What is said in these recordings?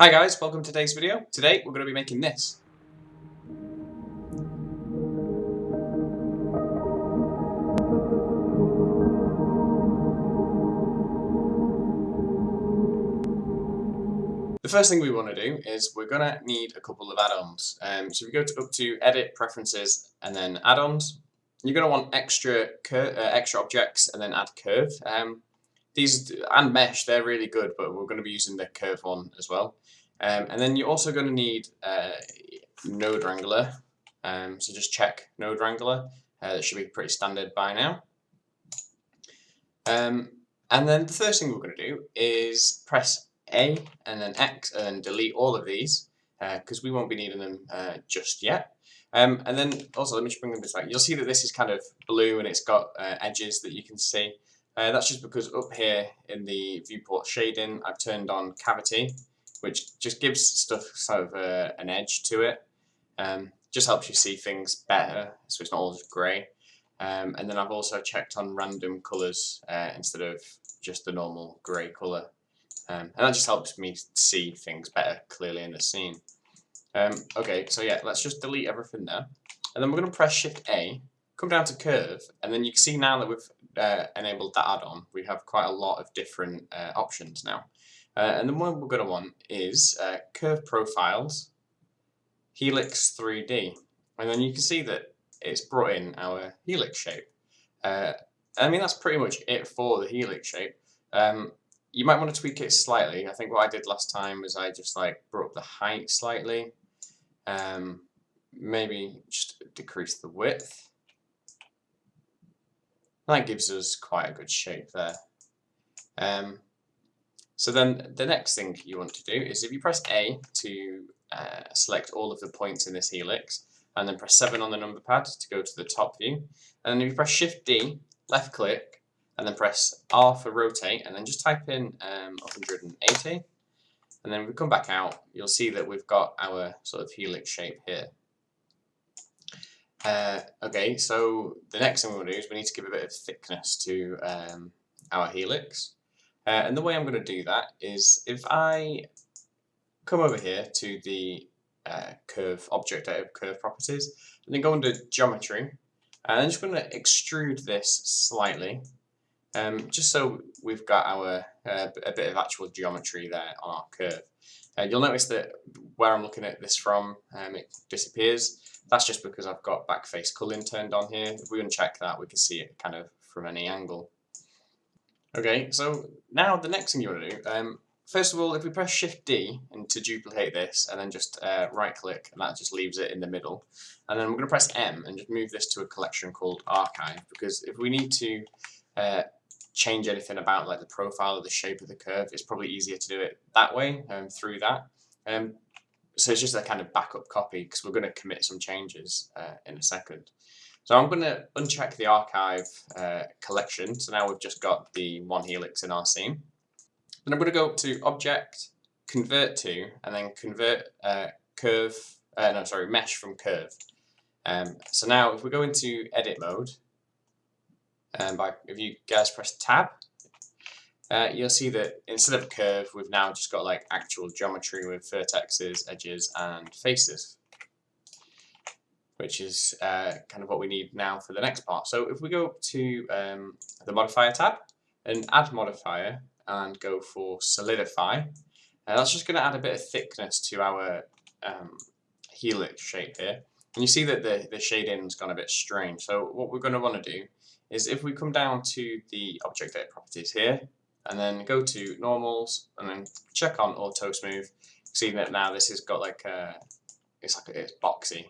Hi guys, welcome to today's video. Today we're going to be making this. The first thing we want to do is we're going to need a couple of add-ons. So we go up to Edit, Preferences, and then Add-ons. You're going to want extra objects and then Add Curve. These and Mesh, they're really good, but we're going to be using the Curve one as well. And then you're also going to need Node Wrangler. So just check Node Wrangler. That should be pretty standard by now. And then the first thing we're going to do is press A and then X and then delete all of these because we won't be needing them just yet. And then also let me just bring them this way. You'll see that this is kind of blue and it's got edges that you can see. That's just because up here in the viewport shading, I've turned on cavity, which just gives stuff sort of an edge to it. Just helps you see things better, so it's not all just grey. And then I've also checked on random colours instead of just the normal grey colour. And that just helps me see things better clearly in the scene. Okay, so yeah, let's just delete everything there. And then we're going to press Shift A, come down to Curve, and then you can see now that we've enabled that add-on, we have quite a lot of different options now. And the one we're going to want is Curve Profiles, Helix 3D. And then you can see that it's brought in our helix shape. I mean, that's pretty much it for the helix shape. You might want to tweak it slightly. I think what I did last time was I just like brought up the height slightly. Maybe just decrease the width. That gives us quite a good shape there. So then the next thing you want to do is if you press A to select all of the points in this helix, and then press 7 on the number pad to go to the top view. And then if you press Shift D, left click, and then press R for rotate, and then just type in 180. And then if we come back out, you'll see that we've got our sort of helix shape here. Okay, so the next thing we want to do is we need to give a bit of thickness to our helix. And the way I'm going to do that is if I come over here to the curve object out of curve properties, and then go under geometry, and I'm just going to extrude this slightly, just so we've got our a bit of actual geometry there on our curve. You'll notice that where I'm looking at this from, it disappears. That's just because I've got backface culling turned on here. If we uncheck that, we can see it kind of from any angle. Okay, so now the next thing you want to do, first of all, if we press Shift D and to duplicate this, and then just right click, and that just leaves it in the middle. And then we're going to press M and just move this to a collection called Archive, because if we need to change anything about like the profile or the shape of the curve, it's probably easier to do it that way through that. So it's just a kind of backup copy because we're going to commit some changes in a second. So I'm going to uncheck the archive collection. So now we've just got the one helix in our scene. Then I'm going to go up to Object, Convert To, and then convert Mesh from Curve. So now if we go into Edit mode, if you guys press Tab, you'll see that instead of a curve, we've now just got like actual geometry with vertexes, edges, and faces, which is kind of what we need now for the next part. So if we go up to the Modifier tab and Add Modifier and go for Solidify, that's just going to add a bit of thickness to our helix shape here. And you see that the shading's gone a bit strange. So what we're going to want to do is if we come down to the Object Edit Properties here, and then go to Normals, and then check on Auto Smooth, see that now this has got like it's boxy.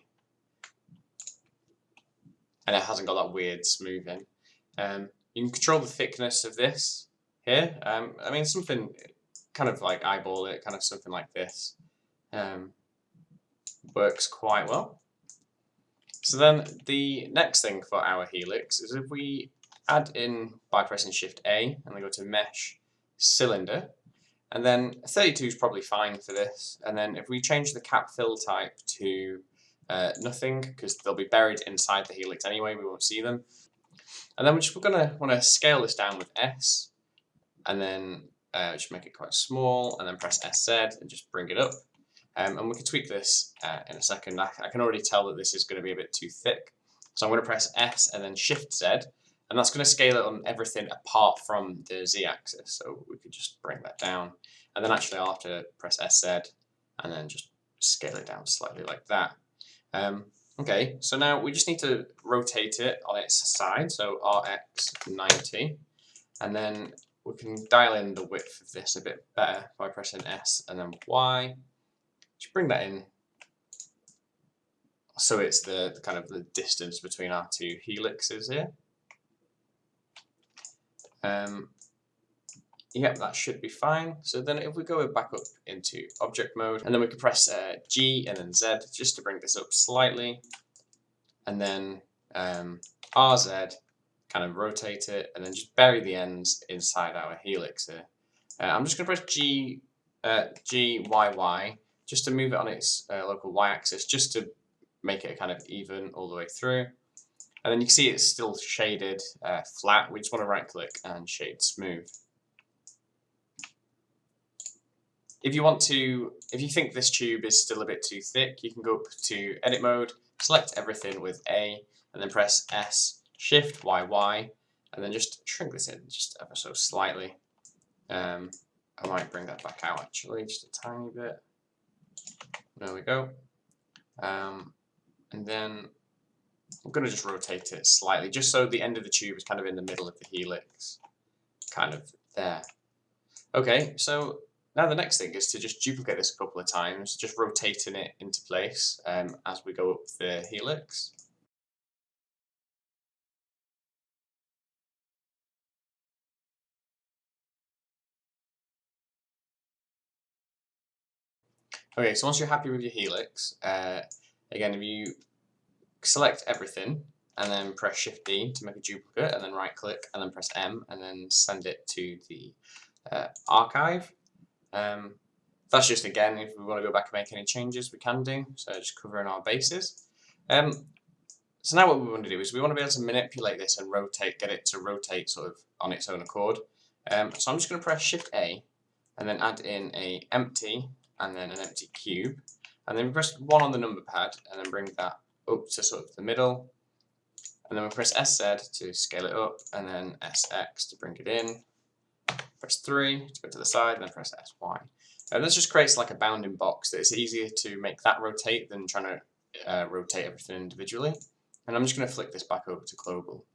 And it hasn't got that weird smoothing. You can control the thickness of this here. I mean, something kind of like eyeball it, kind of something like this. Works quite well. So then the next thing for our helix is if we add in by pressing Shift A and then go to Mesh, Cylinder, and then 32 is probably fine for this. And then if we change the cap fill type to nothing, because they'll be buried inside the helix anyway, we won't see them. And then we're going to want to scale this down with S, and then just make it quite small, and then press SZ and just bring it up. And we can tweak this in a second. I can already tell that this is going to be a bit too thick. So I'm going to press S and then Shift Z, and that's going to scale it on everything apart from the Z axis. So we could just bring that down. And then actually I'll have to press SZ and then just scale it down slightly like that. Okay, so now we just need to rotate it on its side, so RX 90, and then we can dial in the width of this a bit better by pressing S and then Y. Just bring that in so it's the kind of the distance between our two helixes here. Yep, that should be fine. So then if we go back up into object mode, and then we can press G and then Z just to bring this up slightly, and then RZ, kind of rotate it, and then just bury the ends inside our helix here. I'm just going to press G, Y, just to move it on its local Y-axis, just to make it kind of even all the way through. And then you can see it's still shaded flat. We just want to right-click and shade smooth. If you think this tube is still a bit too thick, you can go up to edit mode, select everything with A, and then press S, Shift, Y, and then just shrink this in just ever so slightly. I might bring that back out actually, just a tiny bit. There we go. And then I'm going to just rotate it slightly, just so the end of the tube is kind of in the middle of the helix, kind of there. Okay, so now the next thing is to just duplicate this a couple of times, just rotating it into place as we go up the helix. Okay, so once you're happy with your helix, again, if you select everything and then press Shift D to make a duplicate, and then right click and then press M and then send it to the archive. That's just, again, if we want to go back and make any changes, we can do, so just covering our bases. So now what we want to do is we want to be able to manipulate this and rotate, get it to rotate sort of on its own accord. So I'm just going to press Shift A and then add in a empty and then an empty cube, and then press 1 on the number pad and then bring that up to sort of the middle, and then we press SZ to scale it up, and then SX to bring it in, press 3 to go to the side, and then press SY. And this just creates like a bounding box that it's easier to make that rotate than trying to rotate everything individually. And I'm just going to flick this back over to global.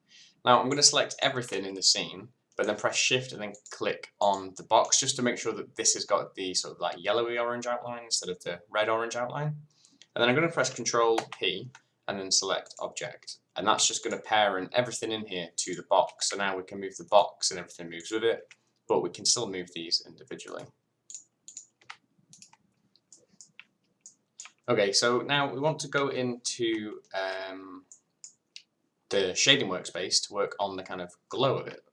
Now I'm going to select everything in the scene, but then press Shift and then click on the box just to make sure that this has got the sort of like yellowy orange outline instead of the red orange outline. And then I'm going to press Control P and then select object. And that's just going to parent everything in here to the box. So now we can move the box and everything moves with it, but we can still move these individually. Okay, so now we want to go into the shading workspace to work on the kind of glow of it.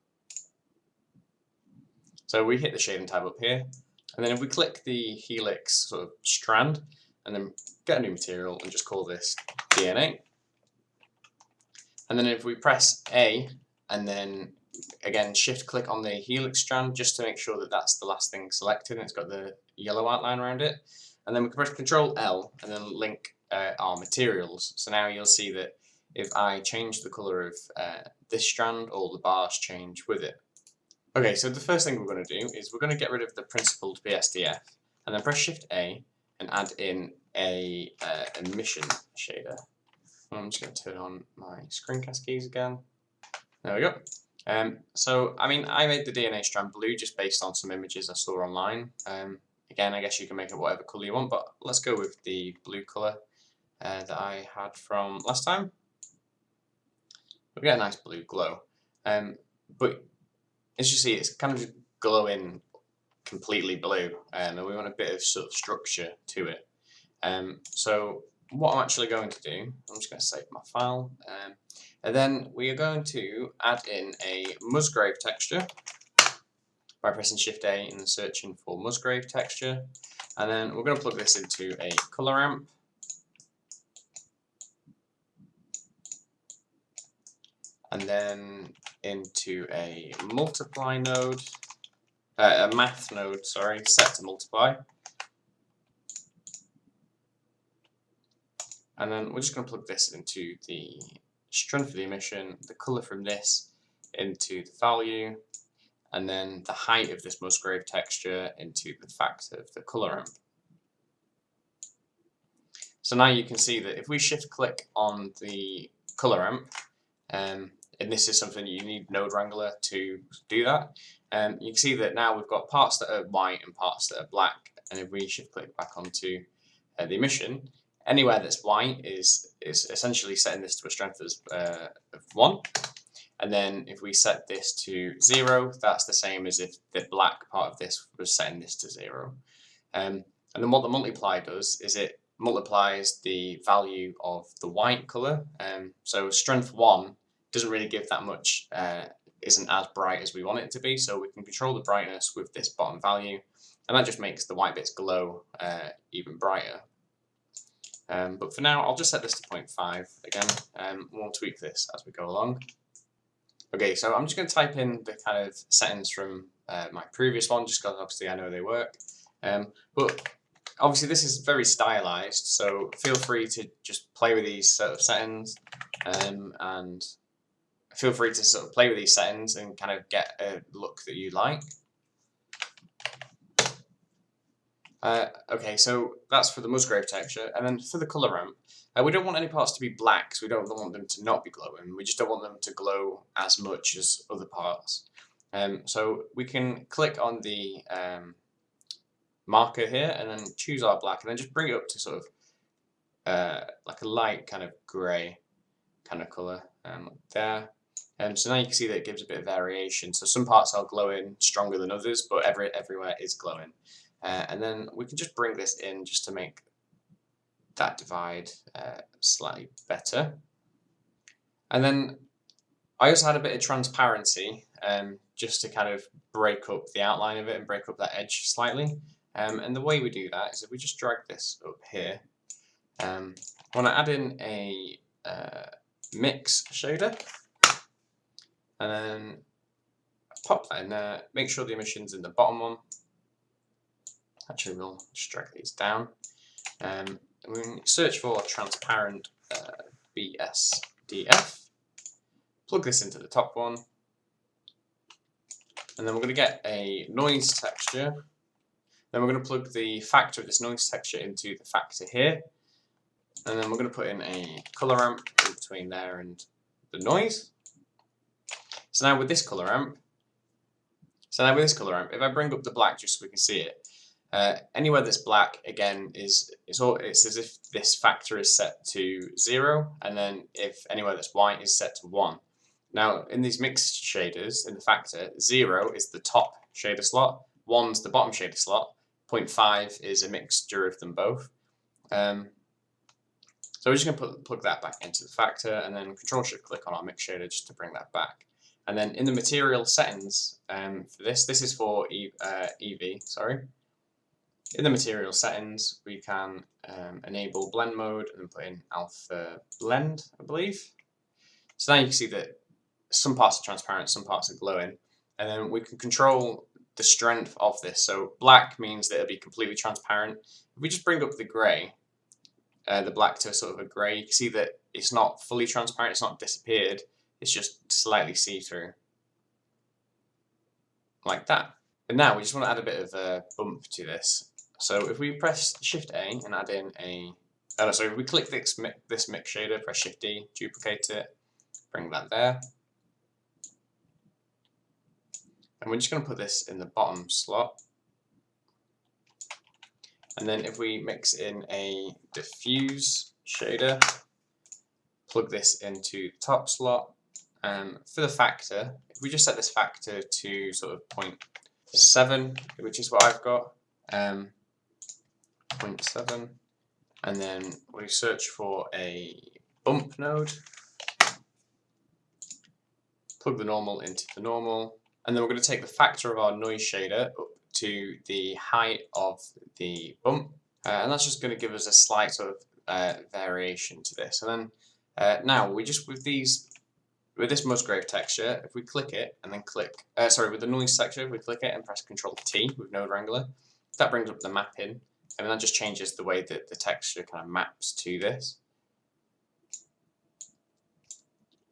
So we hit the shading tab up here, and then if we click the helix sort of strand, and then get a new material and just call this DNA. And then if we press A, and then again shift click on the helix strand just to make sure that that's the last thing selected and it's got the yellow outline around it. And then we can press Control L and then link our materials. So now you'll see that if I change the color of this strand, all the bars change with it. Okay, so the first thing we're going to do is we're going to get rid of the principled BSDF and then press Shift A and add in a emission shader. I'm just going to turn on my screencast keys again. There we go. So, I mean, I made the DNA strand blue just based on some images I saw online. Again, I guess you can make it whatever colour you want, but let's go with the blue colour that I had from last time. We get a nice blue glow. But as you see, it's kind of just glowing completely blue, and we want a bit of sort of structure to it. So what I'm actually going to do, I'm just going to save my file, and then we are going to add in a Musgrave texture by pressing Shift A and searching for Musgrave texture, and then we're going to plug this into a color ramp. And then into a multiply node, a math node, sorry, set to multiply. And then we're just going to plug this into the strength of the emission, the colour from this into the value, and then the height of this Musgrave texture into the factor of the colour ramp. So now you can see that if we shift click on the colour ramp, and this is something you need Node Wrangler to do that, you can see that now we've got parts that are white and parts that are black, and if we shift click back onto the emission, anywhere that's white is essentially setting this to a strength of 1. And then if we set this to 0, that's the same as if the black part of this was setting this to 0. And then what the multiply does is it multiplies the value of the white colour. So strength 1 doesn't really give that much, isn't as bright as we want it to be, so we can control the brightness with this bottom value, and that just makes the white bits glow even brighter. But for now, I'll just set this to 0.5 again. We'll tweak this as we go along. Okay, so I'm just going to type in the kind of settings from my previous one, just because obviously I know they work. But obviously this is very stylized, so feel free to just play with these sort of settings, and feel free to sort of play with these settings and kind of get a look that you like. Okay, so that's for the Musgrave texture, and then for the colour ramp, we don't want any parts to be black, so we don't want them to not be glowing. We just don't want them to glow as much as other parts. So we can click on the marker here, and then choose our black, and then just bring it up to sort of like a light kind of grey kind of colour there. So now you can see that it gives a bit of variation. So some parts are glowing stronger than others, but everywhere is glowing. And then we can just bring this in just to make that divide slightly better. And then I also had a bit of transparency just to kind of break up the outline of it and break up that edge slightly. And the way we do that is if we just drag this up here, I want to add in a mix shader, and then pop that in there, make sure the emission's in the bottom one. Actually, we'll just drag these down. And we can search for transparent BSDF. Plug this into the top one. And then we're going to get a noise texture. Then we're going to plug the factor of this noise texture into the factor here. And then we're going to put in a colour ramp in between there and the noise. So now with this colour ramp, if I bring up the black just so we can see it, anywhere that's black, again, it's as if this factor is set to 0, and then if anywhere that's white is set to 1. Now, in these mixed shaders, in the factor, 0 is the top shader slot, 1's the bottom shader slot, 0.5 is a mixture of them both. So we're just going to plug that back into the factor, and then Control-Shift-Click on our mix shader just to bring that back. And then in the material settings for this is for EEVEE, sorry. In the material settings, we can enable blend mode and put in alpha blend, I believe. So now you can see that some parts are transparent, some parts are glowing, and then we can control the strength of this. So black means that it'll be completely transparent. If we just bring up the grey, the black to sort of a grey, you can see that it's not fully transparent, it's not disappeared, it's just slightly see-through, like that. And now we just want to add a bit of a bump to this. So if we press Shift A and add in if we click this mix shader, press Shift D, duplicate it, bring that there. And we're just going to put this in the bottom slot. And then if we mix in a diffuse shader, plug this into the top slot. For the factor, if we just set this factor to sort of 0.7, which is what I've got, 0.7, and then we search for a bump node, plug the normal into the normal, and then we're going to take the factor of our noise shader up to the height of the bump, and that's just going to give us a slight sort of variation to this. And then now we just, with these with this Musgrave texture, if we click it and then click, with the noise texture, if we click it and press Control T with Node Wrangler, that brings up the mapping, and that just changes the way that the texture kind of maps to this.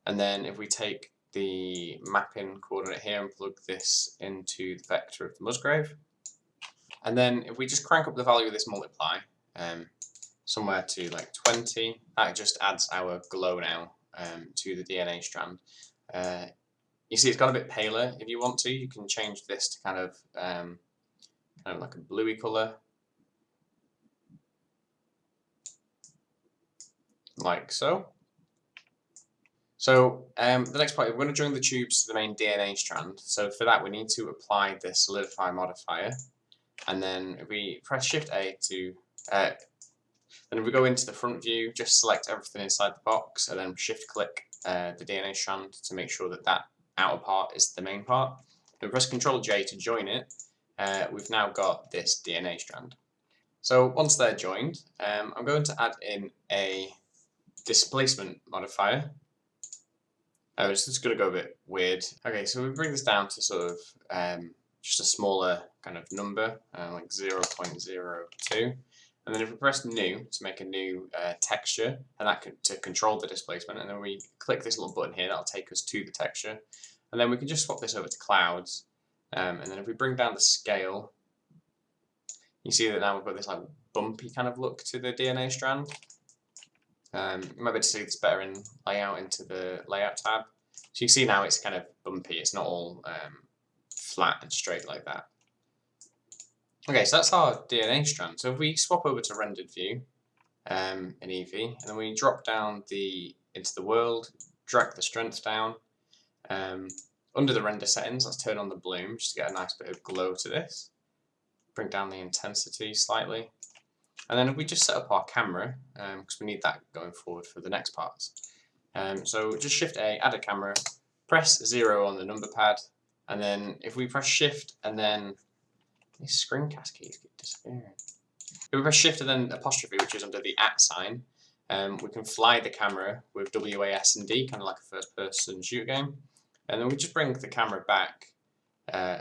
And then if we take the mapping coordinate here and plug this into the vector of the Musgrave, and then if we just crank up the value of this multiply somewhere to like 20, that just adds our glow now to the DNA strand. You see it's got a bit paler. If you want to, you can change this to kind of like a bluey colour, like so. So the next part, we're going to join the tubes to the main DNA strand. So for that, we need to apply the solidify modifier, and then if we press Shift A to, then if we go into the front view, just select everything inside the box, and then Shift click the DNA strand to make sure that that outer part is the main part. Then press Control J to join it. We've now got this DNA strand. So once they're joined, I'm going to add in a displacement modifier. It's just going to go a bit weird. Okay, so we bring this down to sort of just a smaller kind of number, like 0.02. And then if we press New to make a new texture, and that to control the displacement, and then we click this little button here, that'll take us to the texture. And then we can just swap this over to clouds. And then if we bring down the scale, you see that now we've got this like bumpy kind of look to the DNA strand. You might be able to see this better in layout into the layout tab. So you see now it's kind of bumpy, it's not all flat and straight like that. Okay, so that's our DNA strand. So if we swap over to rendered view in EEVEE, and then we drop down into the world, drag the strength down. Under the render settings, let's turn on the bloom just to get a nice bit of glow to this. Bring down the intensity slightly. And then if we just set up our camera, because we need that going forward for the next parts. So just Shift A, add a camera, press 0 on the number pad, and then if we press Shift and then these screencast keys keep disappearing. If we press Shift and then apostrophe, which is under the @ sign, we can fly the camera with WAS and D, kind of like a first-person shooter game. And then we just bring the camera back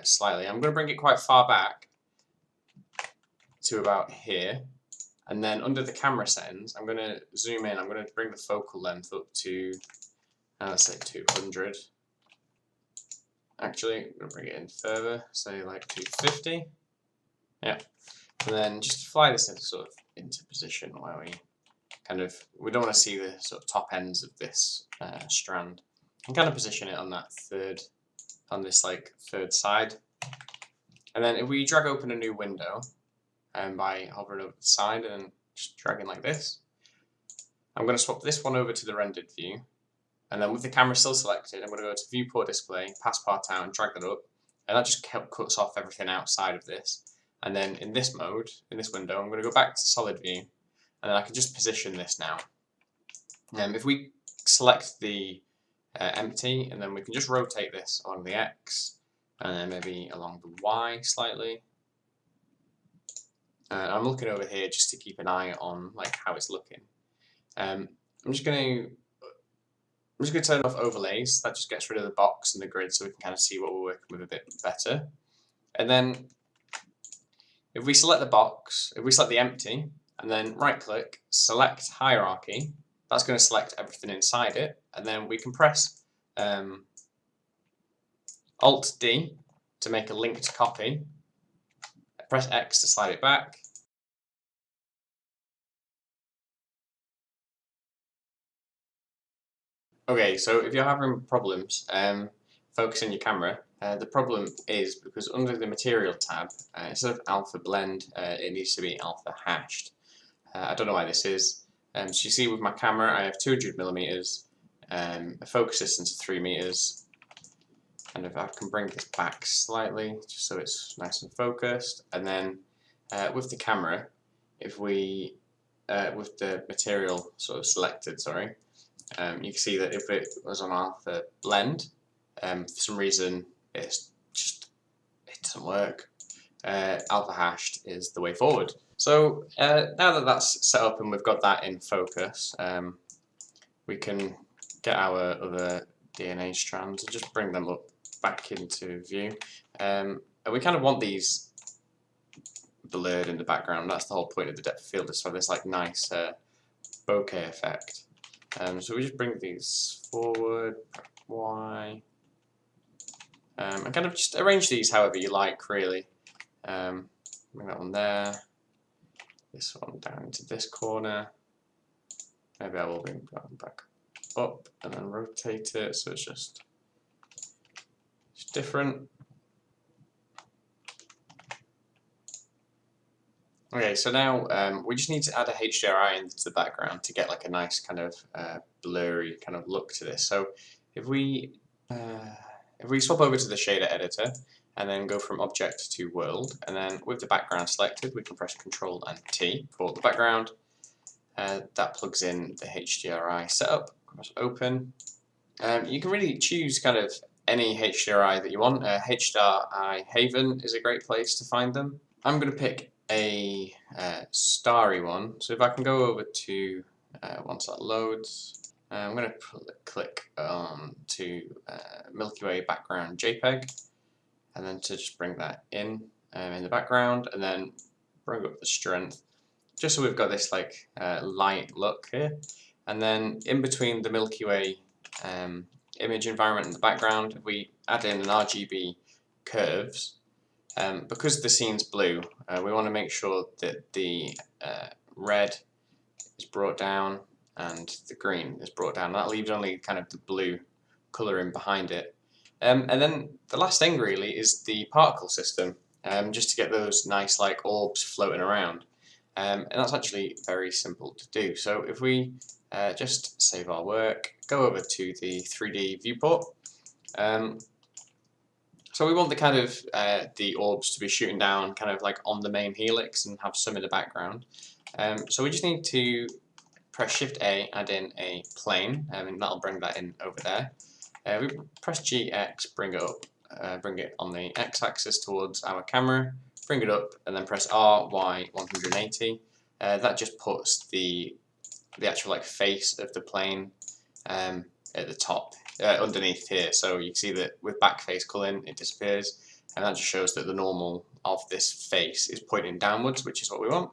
slightly. I'm going to bring it quite far back to about here. And then under the camera settings, I'm going to zoom in. I'm going to bring the focal length up to, let's say 200. Actually, I'm going to bring it in further, say like 250. Yeah. And then just fly this into position where we don't want to see the sort of top ends of this strand. And kind of position it on that this third side. And then if we drag open a new window, by hovering over the side and just dragging like this, I'm going to swap this one over to the rendered view, and then with the camera still selected, I'm going to go to viewport display, pass part out, and drag that up, and that just cuts off everything outside of this. And then in this mode, in this window, I'm going to go back to solid view, and then I can just position this now. If we select the empty, and then we can just rotate this along the X, and then maybe along the Y slightly. I'm looking over here just to keep an eye on like how it's looking. I'm just going to turn off overlays. That just gets rid of the box and the grid, so we can kind of see what we're working with a bit better. And then if we select the box, if we select the empty, and then right click, select hierarchy, that's going to select everything inside it. And then we can press Alt D to make a linked copy. Press X to slide it back. Okay, so if you're having problems focusing your camera, the problem is because under the material tab, instead of alpha blend, it needs to be alpha hashed. I don't know why this is. So you see with my camera, I have 200mm, a focus distance of 3 meters. And if I can bring this back slightly, just so it's nice and focused, and then with the camera, if we, with the material sort of selected, sorry, you can see that if it was on alpha blend, for some reason it doesn't work. Alpha hashed is the way forward. So now that that's set up and we've got that in focus, we can get our other DNA strands and just bring them up back into view. And we kind of want these blurred in the background. That's the whole point of the depth of field, is to have this like nice bokeh effect. So we just bring these forward, Y, and kind of just arrange these however you like, really. Bring that one there, this one down into this corner. Maybe I will bring that one back up and then rotate it so it's just different. Okay, so now we just need to add a HDRI into the background to get like a nice kind of blurry kind of look to this. So if we swap over to the shader editor and then go from object to world, and then with the background selected, we can press Ctrl and T for the background. That plugs in the HDRI setup. Press open. You can really choose kind of any HDRI that you want. HDRI Haven is a great place to find them. I'm going to pick a starry one. So if I can go over to once that loads, I'm going to click on to Milky Way background JPEG, and then to just bring that in the background, and then bring up the strength, just so we've got this like light look here. And then in between the Milky Way image environment and the background, if we add in an RGB curves, because the scene's blue, we want to make sure that the red is brought down and the green is brought down. That leaves only kind of the blue colouring behind it. And then the last thing really is the particle system, just to get those nice like orbs floating around. And that's actually very simple to do. So if we just save our work, go over to the 3D viewport. So we want the kind of the orbs to be shooting down kind of like on the main helix and have some in the background. So we just need to press Shift A, add in a plane, and that'll bring that in over there. We press GX, bring it up, bring it on the X-axis towards our camera, bring it up, and then press R, Y, 180. That just puts the actual like face of the plane at the top, underneath here. So you can see that with back face culling, it disappears, and that just shows that the normal of this face is pointing downwards, which is what we want.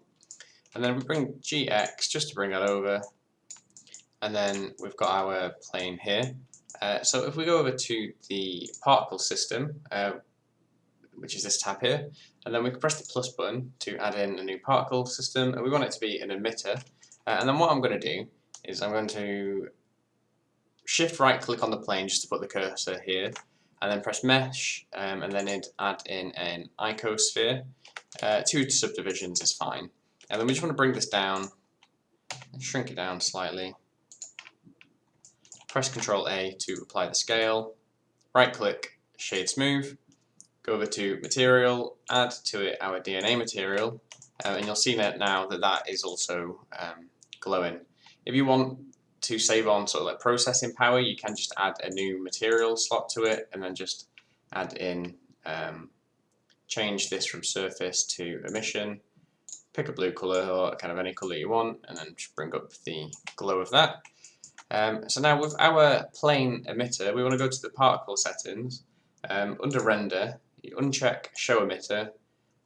And then we bring GX just to bring that over, and then we've got our plane here. So if we go over to the particle system, which is this tab here, and then we can press the plus button to add in a new particle system, and we want it to be an emitter. And then what I'm going to do is I'm going to shift right click on the plane just to put the cursor here, and then press mesh, and then add in an icosphere. 2 subdivisions is fine. And then we just want to bring this down and shrink it down slightly. Press Ctrl A to apply the scale. Right click, shade smooth. Go over to material, add to it our DNA material, and you'll see that now that that is also glowing. If you want to save on sort of like processing power, you can just add a new material slot to it, and then just add in, change this from surface to emission. Pick a blue colour or kind of any colour you want, and then just bring up the glow of that. So now with our plane emitter, we want to go to the particle settings. Under render, you uncheck show emitter,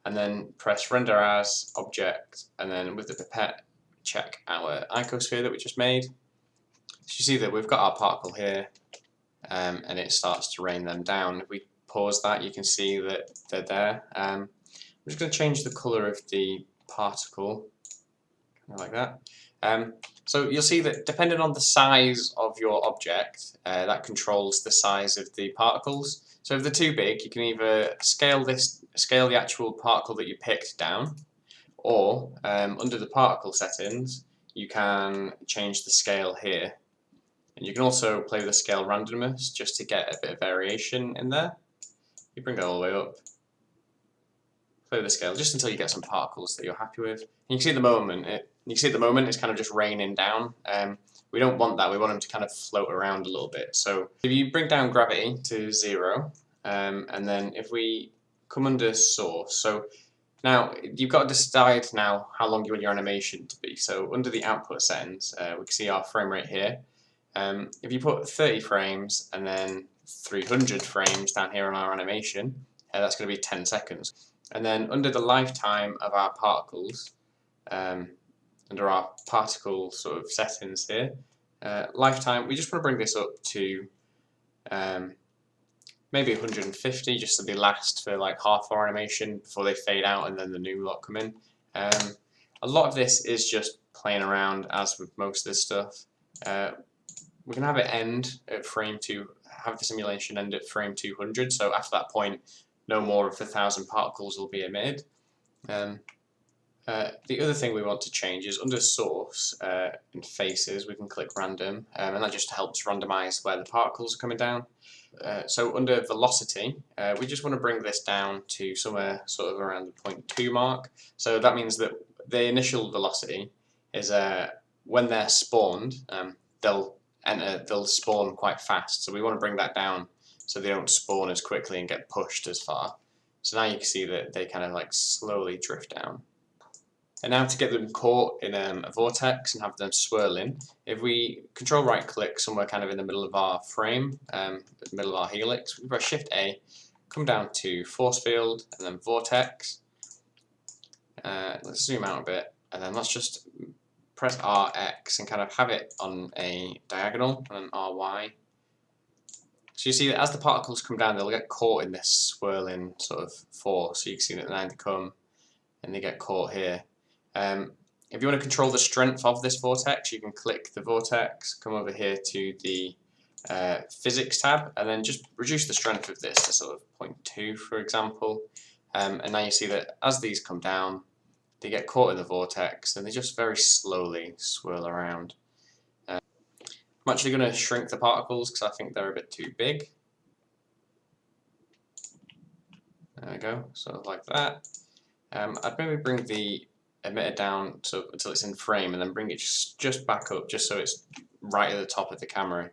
and then press render as object, and then with the pipette, check our icosphere that we just made. So you see that we've got our particle here, and it starts to rain them down. If we pause that, you can see that they're there. I'm just going to change the colour of the particle, kind of like that. So you'll see that depending on the size of your object, that controls the size of the particles. So if they're too big, you can either scale the actual particle that you picked down, or under the particle settings, you can change the scale here. And you can also play with the scale randomness just to get a bit of variation in there. You bring it all the way up. Play the scale just until you get some particles that you're happy with. And you can see at the moment it's kind of just raining down. We don't want that. We want them to kind of float around a little bit. So if you bring down gravity to 0, and then if we come under source, so now you've got to decide now how long you want your animation to be. So under the output settings, we can see our frame rate here. If you put 30 frames and then 300 frames down here on our animation, that's going to be 10 seconds. And then under the lifetime of our particles, under our particle sort of settings here, lifetime, we just want to bring this up to maybe 150, just so they last for like half our animation before they fade out and then the new lot come in. A lot of this is just playing around, as with most of this stuff. We can have it end at have the simulation end at frame 200, so after that point no more of the 1,000 particles will be emitted. The other thing we want to change is under source and faces we can click random, and that just helps randomize where the particles are coming down. So under velocity, we just want to bring this down to somewhere sort of around the 0.2 mark. So that means that the initial velocity is when they're spawned, they'll spawn quite fast. So we want to bring that down so they don't spawn as quickly and get pushed as far. So now you can see that they kind of like slowly drift down. And now to get them caught in a vortex and have them swirling, if we control right click somewhere kind of in the middle of our frame, the middle of our helix, we press Shift A, come down to force field and then vortex. Let's zoom out a bit, and then let's just press RX and kind of have it on a diagonal, and then RY. So you see that as the particles come down, they'll get caught in this swirling sort of force. So you can see that now they come and they get caught here. If you want to control the strength of this vortex, you can click the vortex, come over here to the physics tab, and then just reduce the strength of this to sort of 0.2, for example. And now you see that as these come down, they get caught in the vortex and they just very slowly swirl around. I'm actually going to shrink the particles because I think they're a bit too big. There we go, sort of like that. I'd maybe bring the emitter down until it's in frame, and then bring it just back up, just so it's right at the top of the camera,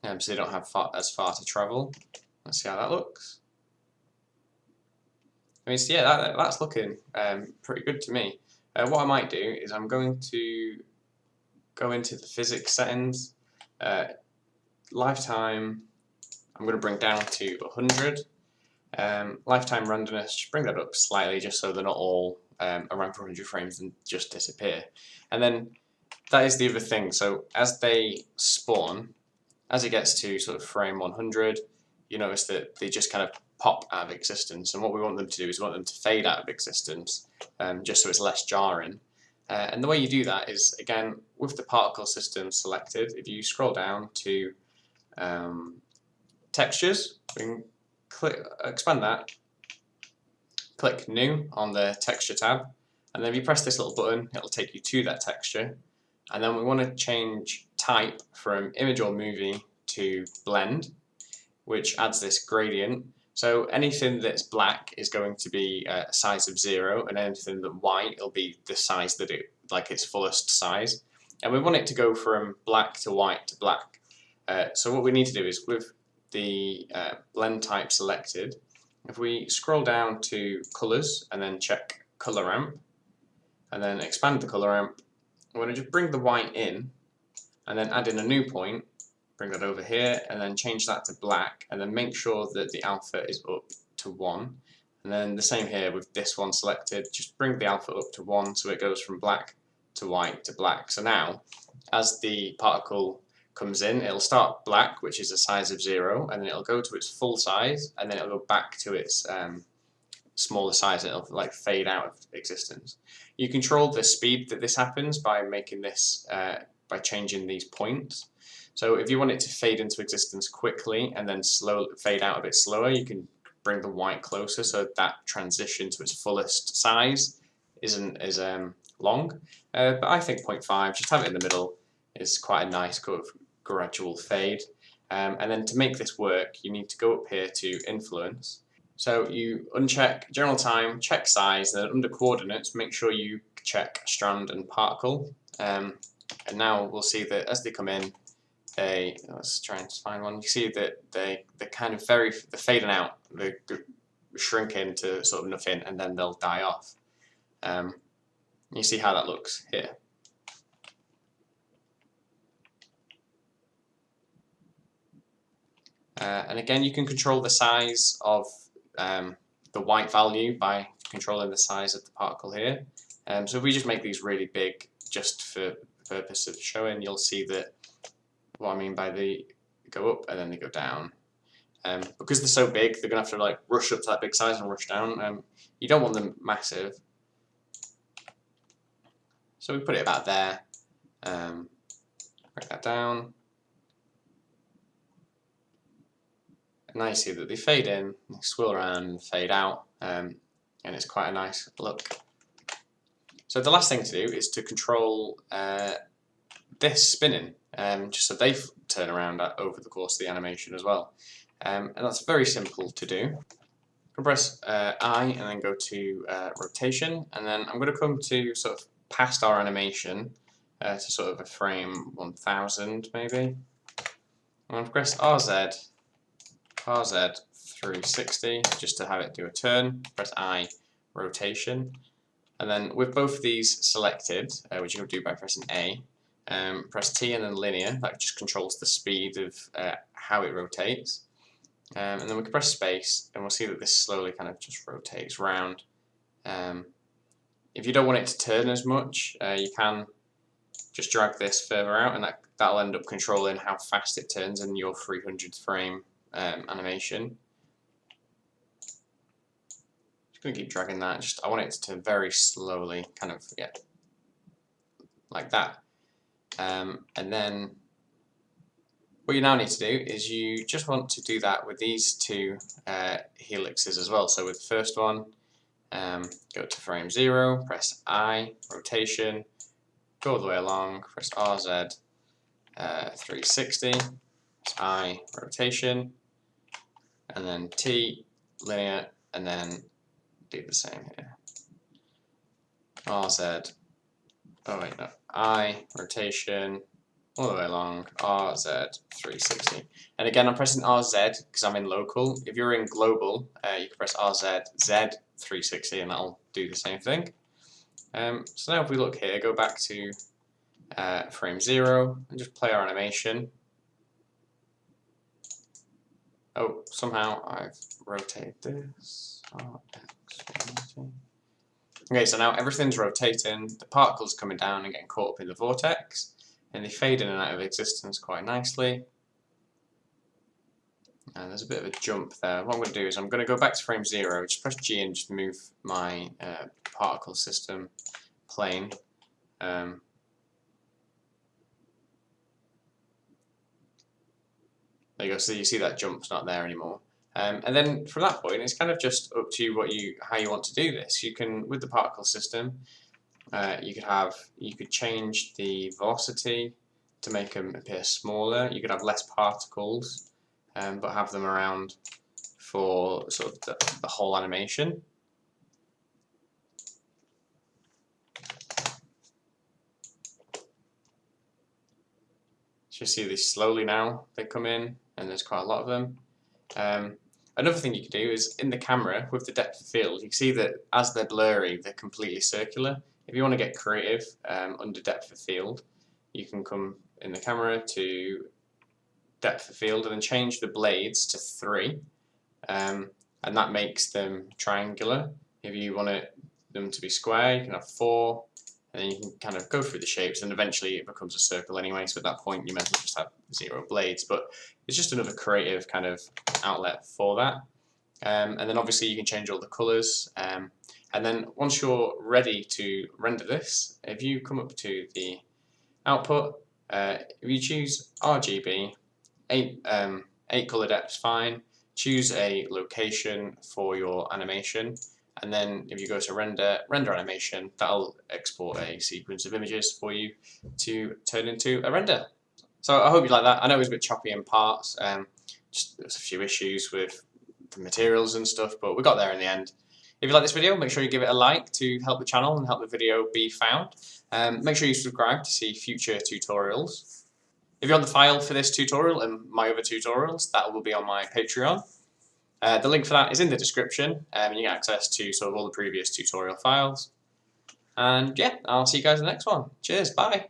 so they don't have as far to travel. Let's see how that looks. I mean, so yeah, that's looking pretty good to me. What I might do is I'm going to go into the physics settings, lifetime, I'm going to bring down to 100. Lifetime randomness, just bring that up slightly just so they're not all around 400 frames and just disappear. And then that is the other thing, so as they spawn, as it gets to sort of frame 100, you notice that they just kind of pop out of existence, and what we want them to do is we want them to fade out of existence, just so it's less jarring. And the way you do that is, again, with the particle system selected, if you scroll down to textures, we can expand that, click new on the texture tab, and then if you press this little button, it'll take you to that texture. And then we want to change type from image or movie to blend, which adds this gradient. So anything that's black is going to be a size of 0, and anything that's white will be the size that like its fullest size. And we want it to go from black to white to black. So what we need to do is, with the blend type selected, if we scroll down to colors and then check color ramp, and then expand the color ramp, we're going to just bring the white in, and then add in a new point, bring that over here, and then change that to black, and then make sure that the alpha is up to 1. And then the same here with this one selected, just bring the alpha up to 1 so it goes from black to white to black. So now, as the particle comes in, it'll start black, which is a size of 0, and then it'll go to its full size, and then it'll go back to its smaller size, and it'll like fade out of existence. You control the speed that this happens by making this, by changing these points. So if you want it to fade into existence quickly and then fade out a bit slower, you can bring the white closer so that transition to its fullest size isn't as long. But I think 0.5, just have it in the middle, is quite a nice kind of gradual fade. And then to make this work, you need to go up here to influence. So you uncheck general time, check size, and then under coordinates, make sure you check strand and particle. And now we'll see that as they come in, let's try and find one. You see that they're kind of they're fading out, they shrink into sort of nothing, and then they'll die off. You see how that looks here. And again, you can control the size of the white value by controlling the size of the particle here. So if we just make these really big, just for the purpose of showing, you'll see that what I mean by they go up and then they go down. Because they're so big, they're going to have to like rush up to that big size and rush down. You don't want them massive. So we put it about there. Break that down. And now you see that they fade in, they swirl around and fade out. And it's quite a nice look. So the last thing to do is to control this spinning, just so they turn around over the course of the animation as well. And that's very simple to do. I'm going to press I and then go to rotation, and then I'm going to come to sort of past our animation to sort of a frame 1000 maybe. I'm going to press RZ 360 just to have it do a turn. Press I, rotation, and then with both of these selected, which you can do by pressing A, press T and then linear. That just controls the speed of how it rotates. And then we can press space and we'll see that this slowly kind of just rotates round. If you don't want it to turn as much, you can just drag this further out, and that'll end up controlling how fast it turns in your 300th frame animation. Just going to keep dragging that. I want it to turn very slowly, kind of like that. And then what you now need to do is you just want to do that with these two helixes as well. So with the first one, go to frame 0, press I, rotation, go all the way along, press RZ 360, press I, rotation, and then T, linear, and then do the same here. RZ, oh wait, no, I, rotation, all the way along, RZ 360. And again, I'm pressing RZ because I'm in local. If you're in global, you can press RZ Z 360 and that'll do the same thing. So now if we look here, go back to frame 0 and just play our animation. Oh, somehow I've rotated this. Okay, so now everything's rotating, the particles coming down and getting caught up in the vortex, and they fade in and out of existence quite nicely. And there's a bit of a jump there. What I'm going to do is I'm going to go back to frame 0, just press G and just move my particle system plane. There you go, so you see that jump's not there anymore. And then from that point, it's kind of just up to you how you want to do this. You can, with the particle system, you could change the velocity to make them appear smaller. You could have less particles, but have them around for sort of the whole animation. So you see these slowly now, they come in, and there's quite a lot of them. Another thing you can do is in the camera with the depth of field, you can see that as they're blurry, they're completely circular. If you want to get creative under depth of field, you can come in the camera to depth of field and then change the blades to 3, and that makes them triangular. If you want them to be square, you can have 4, and then you can kind of go through the shapes, and eventually it becomes a circle anyway, so at that point you might as well just have 0 blades, but it's just another creative kind of outlet for that. And then obviously you can change all the colours, and then once you're ready to render this, if you come up to the output, if you choose RGB, 8 colour depths fine, choose a location for your animation, and then if you go to render animation, that'll export a sequence of images for you to turn into a render. So I hope you like that. I know it was a bit choppy in parts, just there's a few issues with the materials and stuff, but we got there in the end. If you like this video, make sure you give it a like to help the channel and help the video be found. Make sure you subscribe to see future tutorials. If you want the file for this tutorial and my other tutorials, that will be on my Patreon. The link for that is in the description, and you get access to sort of all the previous tutorial files. And yeah, I'll see you guys in the next one. Cheers, bye!